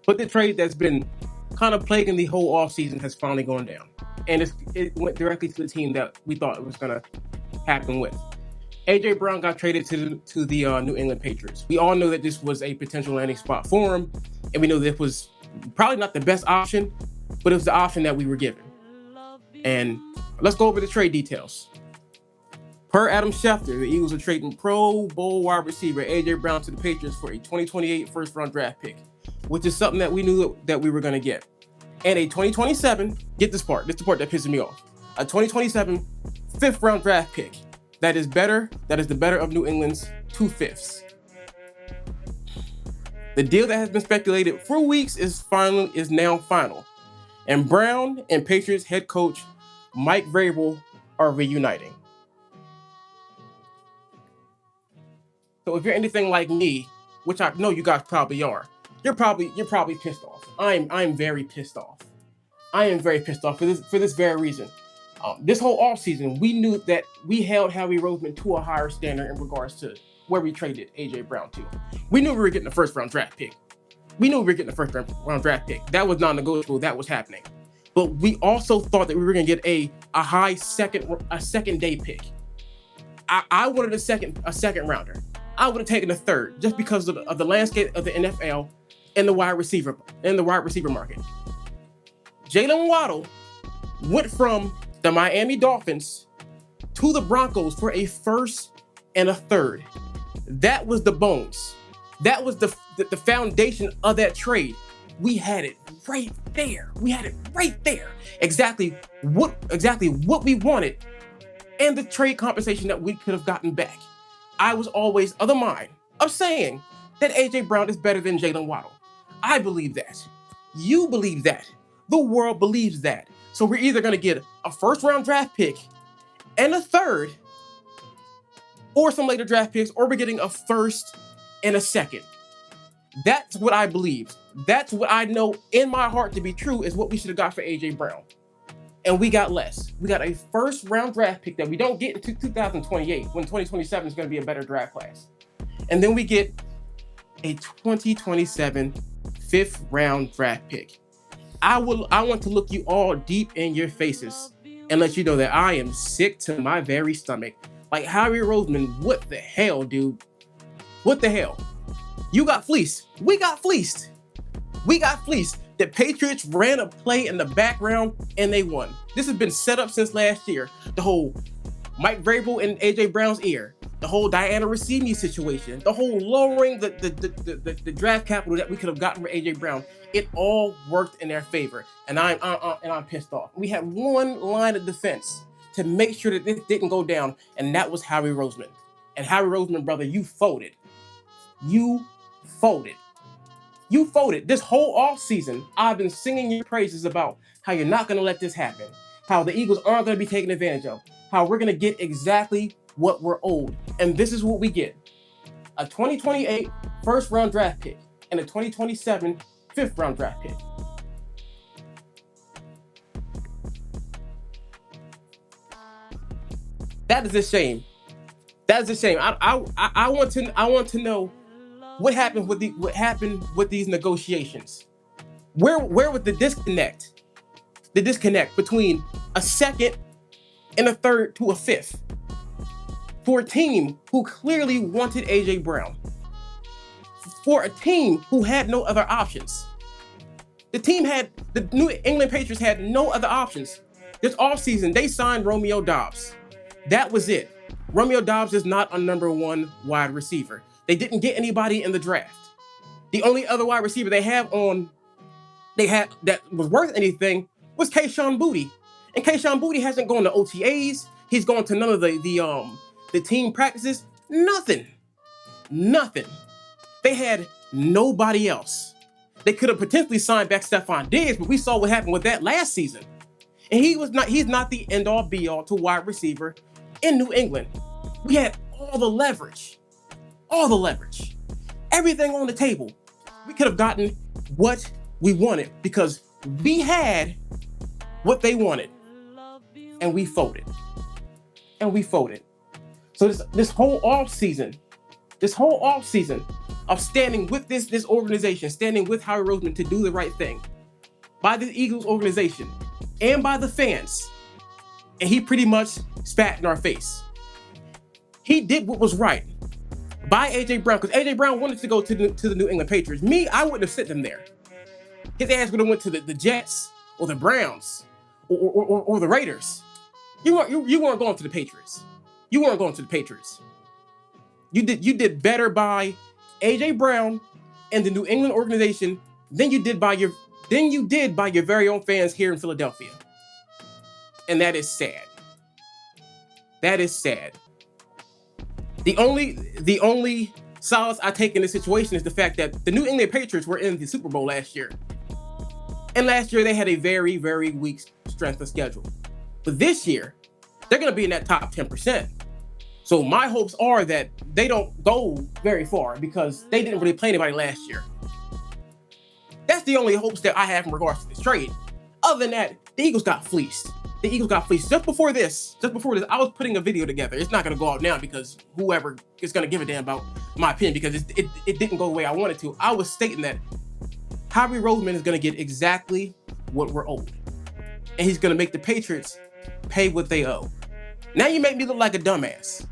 But the trade that's been kind of plaguing the whole offseason has finally gone down. And it went directly to the team that we thought it was going to happen with. A.J. Brown got traded to the New England Patriots. We all know that this was a potential landing spot for him, and we know this was probably not the best option, but it was the option that we were given. And let's go over the trade details. Per Adam Schefter, the Eagles are trading Pro Bowl wide receiver A.J. Brown to the Patriots for a 2028 first-round draft pick, which is something that we knew that we were going to get. And a 2027, get this part, this is the part that pisses me off, a 2027 fifth-round draft pick. That is the better of New England's 2/5. The deal that has been speculated for weeks is now final. And Brown and Patriots head coach Mike Vrabel are reuniting. So if you're anything like me, which I know you guys probably are, you're probably pissed off. I'm very pissed off. I am very pissed off for this very reason. This whole offseason, we knew that we held Howie Roseman to a higher standard in regards to where we traded A.J. Brown to. We knew we were getting the first-round draft pick. That was non-negotiable. That was happening. But we also thought that we were going to get a high second-day pick. I wanted a second rounder. I would have taken a third just because of the landscape of the NFL and the wide receiver market. Jalen Waddle went from the Miami Dolphins to the Broncos for a first and a third. That was the bones. That was the foundation of that trade. We had it right there. Exactly what we wanted, and the trade compensation that we could have gotten back. I was always of the mind of saying that A.J. Brown is better than Jalen Waddle. I believe that. You believe that. The world believes that. So we're either going to get a first-round draft pick and a third, or some later draft picks, or we're getting a first and a second. That's what I believe. That's what I know in my heart to be true is what we should have got for A.J. Brown. And we got less. We got a first-round draft pick that we don't get in 2028, when 2027 is going to be a better draft class. And then we get a 2027 fifth-round draft pick. I want to look you all deep in your faces and let you know that I am sick to my very stomach. Like, Howie Roseman, what the hell, dude? What the hell? You got fleeced. We got fleeced. The Patriots ran a play in the background and they won. This has been set up since last year. The whole Mike Vrabel in A.J. Brown's ear. The whole Diana Rossini situation, the whole lowering the draft capital that we could have gotten for A.J. Brown, it all worked in their favor, and I'm pissed off. We had one line of defense to make sure that this didn't go down, and that was Howie Roseman. And Howie Roseman, brother, you folded. You folded. This whole offseason, I've been singing your praises about how you're not going to let this happen, how the Eagles aren't going to be taken advantage of, how we're going to get exactly what we're owed. And this is what we get. A 2028 first-round draft pick and a 2027 fifth-round draft pick. That is a shame. I want to know what happened with these negotiations. Where was the disconnect? The disconnect between a second and a third to a fifth for a team who clearly wanted A.J. Brown, for a team who had no other options. The New England Patriots had no other options. This offseason, they signed Romeo Doubs. That was it. Romeo Doubs is not a number one wide receiver. They didn't get anybody in the draft. The only other wide receiver they had that was worth anything was Kayshon Boutte. And Kayshon Boutte hasn't gone to OTAs. He's gone to none of the team practices. Nothing. They had nobody else. They could have potentially signed back Stephon Diggs, but we saw what happened with that last season. And he's not the end-all be-all to wide receiver in New England. We had all the leverage, everything on the table. We could have gotten what we wanted because we had what they wanted, and we folded. So this whole off season, of standing with this organization, standing with Howie Roseman to do the right thing by the Eagles organization and by the fans. And he pretty much spat in our face. He did what was right by AJ Brown, because AJ Brown wanted to go to the New England Patriots. Me, I wouldn't have sent him there. His ass would have went to the Jets or the Browns or the Raiders. You weren't going to the Patriots. You weren't going to the Patriots. You did better by AJ Brown and the New England organization than you did by your very own fans here in Philadelphia. And that is sad. That is sad. The only solace I take in this situation is the fact that the New England Patriots were in the Super Bowl last year. And last year they had a very, very weak strength of schedule. But this year, they're going to be in that top 10%. So my hopes are that they don't go very far because they didn't really play anybody last year. That's the only hopes that I have in regards to this trade. Other than that, the Eagles got fleeced. The Eagles got fleeced. Just before this, I was putting a video together. It's not going to go out now because whoever is going to give a damn about my opinion, because it didn't go the way I wanted to. I was stating that Howie Roseman is going to get exactly what we're owed. And he's going to make the Patriots pay what they owe. Now you make me look like a dumbass.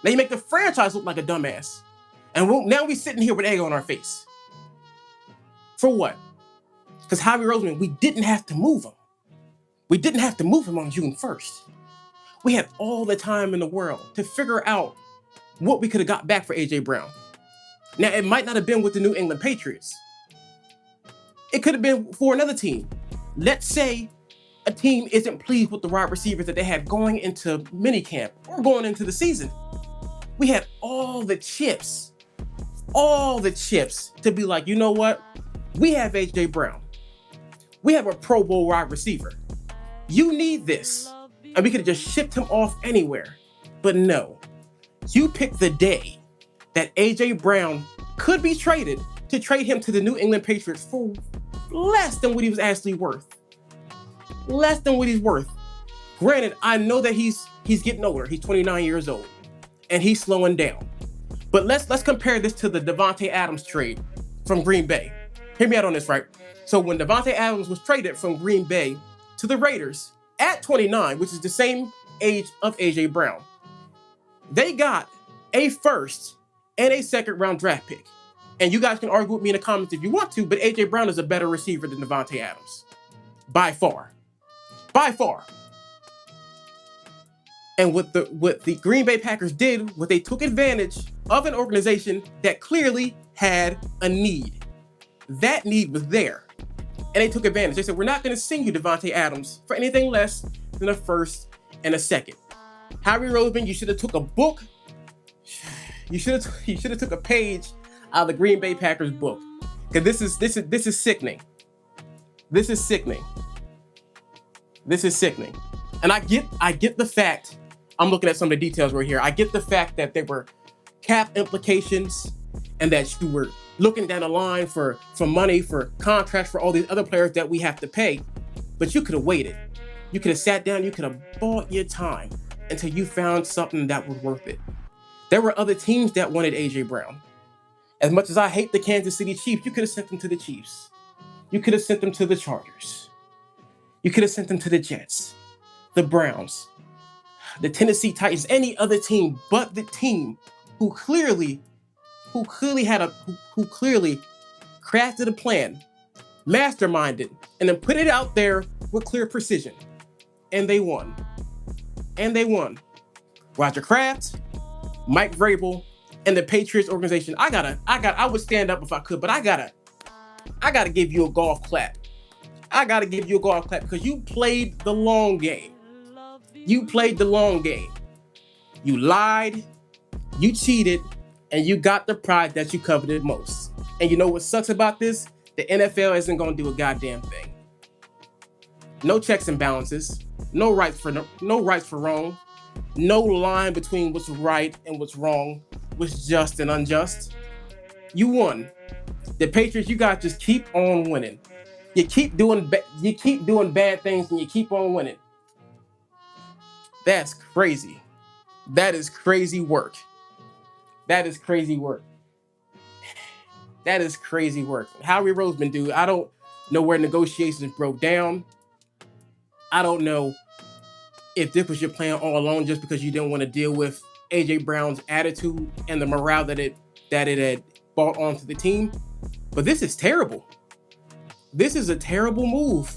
Now you make the franchise look like a dumbass. And now we're sitting here with egg on our face. For what? Because Howie Roseman, we didn't have to move him. We didn't have to move him on June 1st. We had all the time in the world to figure out what we could have got back for AJ Brown. Now, it might not have been with the New England Patriots. It could have been for another team. Let's say a team isn't pleased with the wide receivers that they had going into minicamp or going into the season. We had all the chips to be like, you know what? We have AJ Brown. We have a Pro Bowl wide receiver. You need this. And we could have just shipped him off anywhere. But no, you picked the day that AJ Brown could be traded to trade him to the New England Patriots for less than what he was actually worth. Less than what he's worth. Granted, I know that he's getting older. He's 29 years old. And he's slowing down. But let's compare this to the Davante Adams trade from Green Bay. Hear me out on this, right? So when Davante Adams was traded from Green Bay to the Raiders at 29, which is the same age of AJ Brown, they got a first and a second round draft pick. And you guys can argue with me in the comments if you want to, but AJ Brown is a better receiver than Davante Adams. By far. By far. And what the Green Bay Packers did was they took advantage of an organization that clearly had a need. That need was there. And they took advantage. They said, we're not going to send you Davante Adams for anything less than a first and a second. Howie Roseman, you should have took a book. You should have took a page out of the Green Bay Packers book. Because this is sickening. This is sickening. This is sickening. And I get the fact, I'm looking at some of the details right here. I get the fact that there were cap implications and that you were looking down the line for money, for contracts, for all these other players that we have to pay. But you could have waited. You could have sat down, you could have bought your time until you found something that was worth it. There were other teams that wanted AJ Brown. As much as I hate the Kansas City Chiefs, you could have sent them to the Chiefs. You could have sent them to the Chargers. You could have sent them to the Jets, the Browns, the Tennessee Titans, any other team but the team who clearly crafted a plan, masterminded, and then put it out there with clear precision. And they won. And they won. Roger Kraft, Mike Vrabel, and the Patriots organization. I would stand up if I could, but I gotta give you a golf clap. I gotta give you a golf clap because you played the long game. You played the long game. You lied, you cheated, and you got the prize that you coveted most. And you know what sucks about this? The NFL isn't gonna do a goddamn thing. No checks and balances. No rights for wrong. No line between what's right and what's wrong, what's just and unjust. You won. The Patriots, you guys just keep on winning. You keep doing bad things and you keep on winning. That's crazy. That is crazy work. That is crazy work. That is crazy work. Howie Roseman, dude, I don't know where negotiations broke down. I don't know if this was your plan all along just because you didn't want to deal with AJ Brown's attitude and the morale that it had brought onto the team. But this is terrible. This is a terrible move.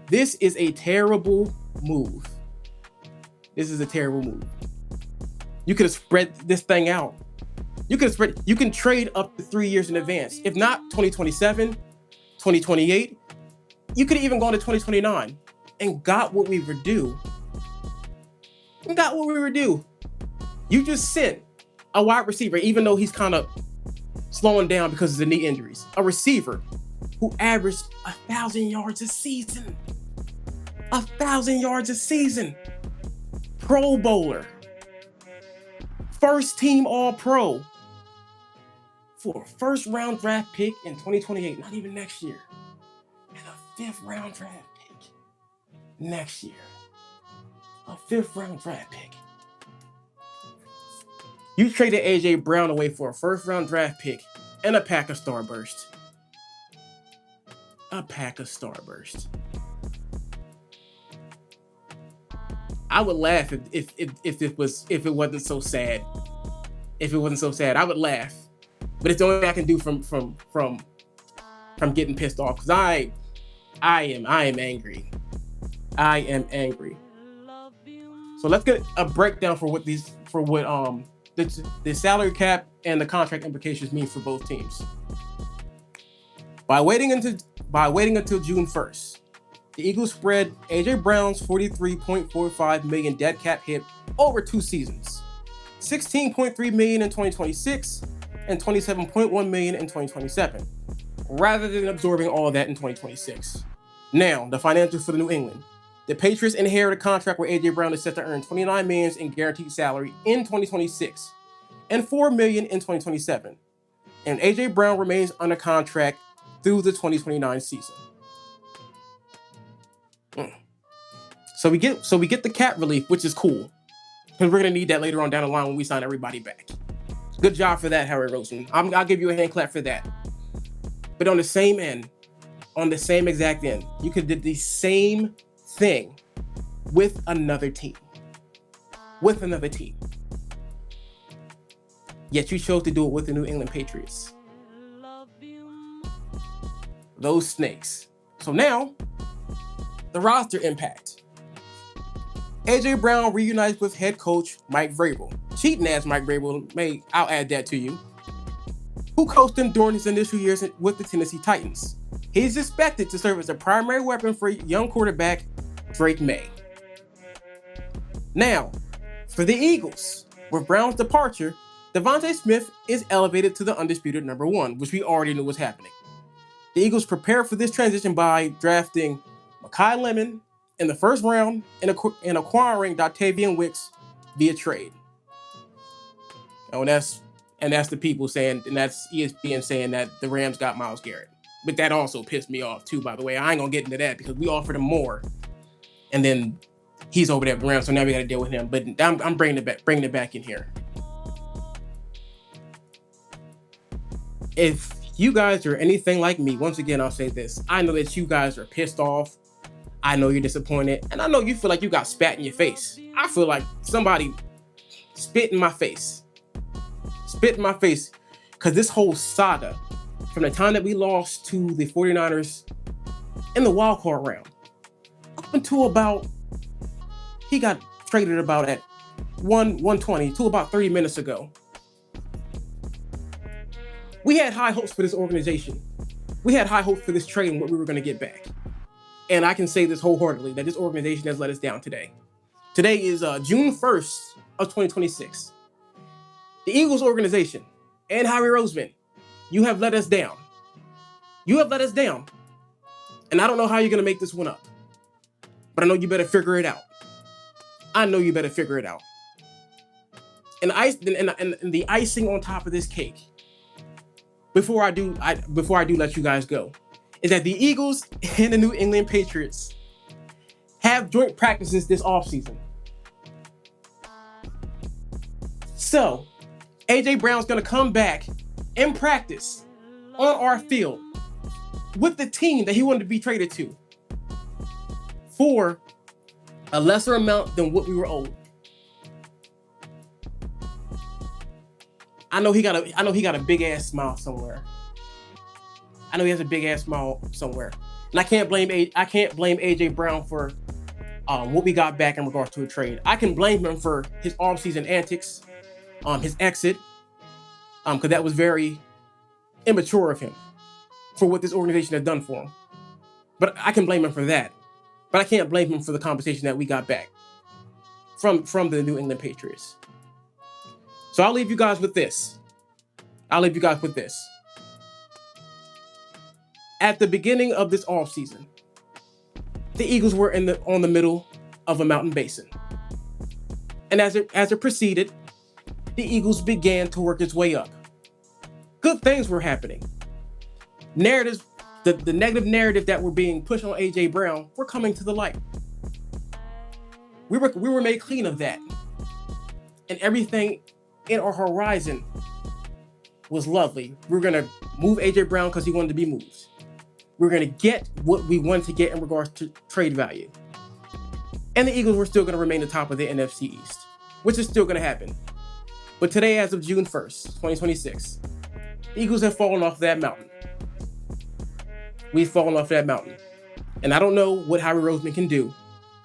This is a terrible move. This is a terrible move. You could have spread this thing out. You can trade up to 3 years in advance. If not 2027, 2028, you could have even gone to 2029 and got what we were due. You just sent a wide receiver, even though he's kind of slowing down because of the knee injuries, a receiver who averaged 1,000 yards a season. 1,000 yards a season. Pro Bowler. First team All-Pro. For a first round draft pick in 2028, not even next year. And a 5th round draft pick next year. A 5th round draft pick. You traded AJ Brown away for a 1st round draft pick and a pack of Starburst. A pack of Starburst. I would laugh if it wasn't so sad. If it wasn't so sad, I would laugh. But it's the only thing I can do from getting pissed off, because I am angry. I am angry. So let's get a breakdown for what the salary cap and the contract implications mean for both teams. By waiting until June 1st, the Eagles spread AJ Brown's $43.45 million dead cap hit over 2 seasons, $16.3 million in 2026 and $27.1 million in 2027, rather than absorbing all of that in 2026. Now, the financials for the New England. The Patriots inherit a contract where AJ Brown is set to earn $29 million in guaranteed salary in 2026 and $4 million in 2027. And AJ Brown remains under contract through the 2029 season. So we get the cap relief, which is cool, because we're gonna need that later on down the line when we sign everybody back. Good job for that, Howie Roseman. I'll give you a hand clap for that. But on the same end, on the same exact end, you could do the same thing with another team. Yet you chose to do it with the New England Patriots. Those snakes. So now, the roster impact. AJ Brown reunites with head coach Mike Vrabel. Cheating ass Mike Vrabel, I'll add that to you, who coached him during his initial years with the Tennessee Titans. He's expected to serve as a primary weapon for young quarterback Drake May. Now, for the Eagles, with Brown's departure, Devontae Smith is elevated to the undisputed number 1, which we already knew was happening. The Eagles prepare for this transition by drafting Mekhi Lemon in the 1st round and acquiring Dotavian Wicks via trade. Oh, and that's the people saying, and that's ESPN saying that the Rams got Myles Garrett. But that also pissed me off too, by the way. I ain't gonna get into that because we offered him more, and then he's over there at the Rams, so now we got to deal with him. But I'm bringing it back in here. If you guys are anything like me, once again, I'll say this. I know that you guys are pissed off. I know you're disappointed. And I know you feel like you got spat in your face. I feel like somebody spit in my face. Because this whole saga, from the time that we lost to the 49ers in the wild card round, up until about, he got traded about at 120 to about 30 minutes ago. We had high hopes for this organization. We had high hopes for this trade and what we were going to get back. And I can say this wholeheartedly, that this organization has let us down today. Today is June 1st of 2026. The Eagles organization and Howie Roseman, you have let us down. And I don't know how you're going to make this one up. But I know you better figure it out. And the icing on top of this cake, before I do let you guys go, is that the Eagles and the New England Patriots have joint practices this offseason. So, AJ Brown's going to come back and practice on our field with the team that he wanted to be traded to for a lesser amount than what we were owed. I know he got a big ass smile somewhere. I know he has a big ass smile somewhere, and I can't blame AJ Brown for what we got back in regards to a trade. I can blame him for his offseason antics, his exit, because that was very immature of him for what this organization had done for him. But I can blame him for that. But I can't blame him for the compensation that we got back from the New England Patriots. So I'll leave you guys with this. At the beginning of this offseason, the Eagles were on the middle of a mountain basin. And as it proceeded, the Eagles began to work its way up. Good things were happening. Narratives, the negative narrative that were being pushed on AJ Brown were coming to the light. We were made clean of that. And everything in our horizon was lovely. We were gonna move AJ Brown because he wanted to be moved. We were gonna get what we wanted to get in regards to trade value. And the Eagles were still gonna remain the top of the NFC East, which is still gonna happen. But today, as of June 1st, 2026, the Eagles have fallen off that mountain. We've fallen off that mountain. And I don't know what Howie Roseman can do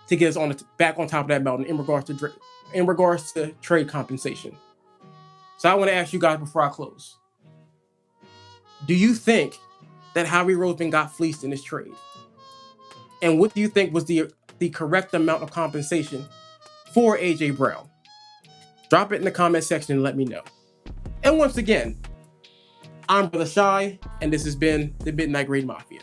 to get us back on top of that mountain in regards to trade compensation. So I want to ask you guys before I close. Do you think that Howie Roseman got fleeced in this trade? And what do you think was the correct amount of compensation for AJ Brown? Drop it in the comment section and let me know. And once again, I'm Brother Shy, and this has been the Midnight Grade Mafia.